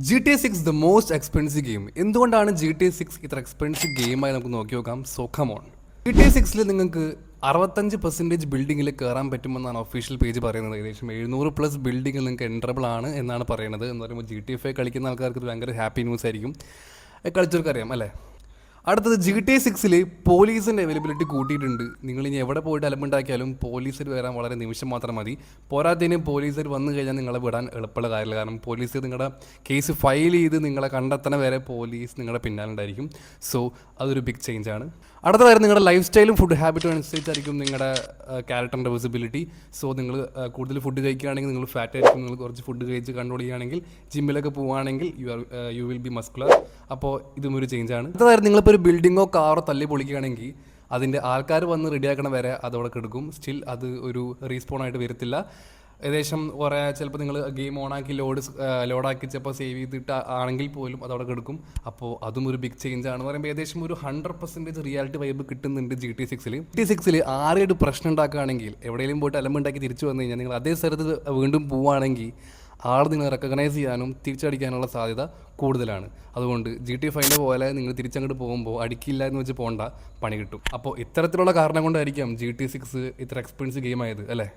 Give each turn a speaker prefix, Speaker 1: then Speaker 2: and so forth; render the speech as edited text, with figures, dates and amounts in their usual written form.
Speaker 1: GTA 6 the most expensive game. എന്തുകൊണ്ടാണ് GTA 6 ഇത്ര expensive ഗെയിമായി നമുക്ക് നോക്കി നോക്കാം. So come on. GTA 6 നിങ്ങൾക്ക് 65% ബിൽഡിങ്ങിൽ കയറാൻ പറ്റുമെന്നാണ് ഒഫീഷ്യൽ പേജ് പറയുന്നത്. ഏകദേശം 700+ ബിൽഡിങ്ങിൽ നിങ്ങൾക്ക് എൻട്രബിൾ ആണ് എന്നാണ് പറയുന്നത്. എന്ന് പറയുമ്പോൾ GTA 5 കളിക്കുന്ന ആൾക്കാർക്ക് ഇത് ഭയങ്കര ഹാപ്പി ന്യൂസ് ആയിരിക്കും. കളിച്ചവർക്കറിയാം അല്ലേ. അടുത്തത് GTA 6 പോലീസിൻ്റെ അവൈലബിലിറ്റി കൂട്ടിയിട്ടുണ്ട്. നിങ്ങൾ ഇനി എവിടെ പോയിട്ട് അലമ്പുണ്ടാക്കിയാലും പോലീസിൽ വരാൻ വളരെ നിമിഷം മാത്രം മതി. പോരാത്തതിന് പോലീസിൽ വന്നു കഴിഞ്ഞാൽ നിങ്ങളെ വിടാൻ എളുപ്പമുള്ള കാര്യമില്ല. കാരണം പോലീസ് നിങ്ങളുടെ കേസ് ഫയൽ ചെയ്ത് നിങ്ങളെ കണ്ടെത്തണ വരെ പോലീസ് നിങ്ങളുടെ പിന്നാലുണ്ടായിരിക്കും. സോ അതൊരു ബിഗ് ചേഞ്ച് ആണ്. അടുത്ത കാര്യം, നിങ്ങളുടെ ലൈഫ് സ്റ്റൈലും ഫുഡ് ഹാബിറ്റും അനുസരിച്ചായിരിക്കും നിങ്ങളുടെ ക്യാരക്ടറിൻ്റെ വിസിബിലിറ്റി. സോ നിങ്ങൾ കൂടുതൽ ഫുഡ് കഴിക്കുകയാണെങ്കിൽ നിങ്ങൾ ഫാറ്റ് ആയിരിക്കും. നിങ്ങൾ കുറച്ച് ഫുഡ് കഴിച്ച് കൺട്രോൾ ചെയ്യുകയാണെങ്കിൽ ജിമ്മിലൊക്കെ പോവുകയാണെങ്കിൽ യു വിൽ ബി മസ്കുലർ. അപ്പോൾ ഇതും ഒരു ചേഞ്ച് ആണ്. അടുത്ത കാര്യം, നിങ്ങളിപ്പോൾ ഒരു ബിൽഡിങ്ങോ കാറോ തല്ലി പൊളിക്കുകയാണെങ്കിൽ അതിൻ്റെ ആൾക്കാർ വന്ന് റെഡിയാക്കണ വരെ അതവിടെ കിടക്കും. സ്റ്റിൽ അത് ഒരു റീസ്പോൺ ആയിട്ട് വരത്തില്ല. ഏകദേശം കുറേ ചിലപ്പോൾ നിങ്ങൾ ഗെയിം ഓണാക്കി ലോഡാക്കി ചിലപ്പോൾ സേവ് ചെയ്തിട്ട് ആണെങ്കിൽ പോലും അതവിടെ കിടക്കും. അപ്പോൾ അതും ഒരു ബിഗ് ചേഞ്ച് ആണ്. പറയുമ്പോൾ ഏകദേശം ഒരു 100% റിയാലിറ്റി വൈബ് കിട്ടുന്നുണ്ട് GTA 6 ആരെയും പ്രശ്നം ഉണ്ടാക്കുകയാണെങ്കിൽ, എവിടെയെങ്കിലും പോയിട്ട് അലമ്പുണ്ടാക്കി തിരിച്ചു വന്നു കഴിഞ്ഞാൽ നിങ്ങൾ അതേ സ്ഥലത്ത് വീണ്ടും പോവുകയാണെങ്കിൽ ആൾ നിങ്ങൾ റെക്കഗ്നൈസ് ചെയ്യാനും തിരിച്ചടിക്കാനുള്ള സാധ്യത കൂടുതലാണ്. അതുകൊണ്ട് GTA 5 പോലെ നിങ്ങൾ തിരിച്ചങ്ങോട്ട് പോകുമ്പോൾ അടിക്കില്ല എന്ന് വെച്ച് പോകണ്ട, പണി കിട്ടും. അപ്പോൾ ഇത്തരത്തിലുള്ള കാരണം കൊണ്ടായിരിക്കാം GTA 6 ഇത്ര എക്സ്പെൻസീവ് ഗെയിം ആയത് അല്ലേ.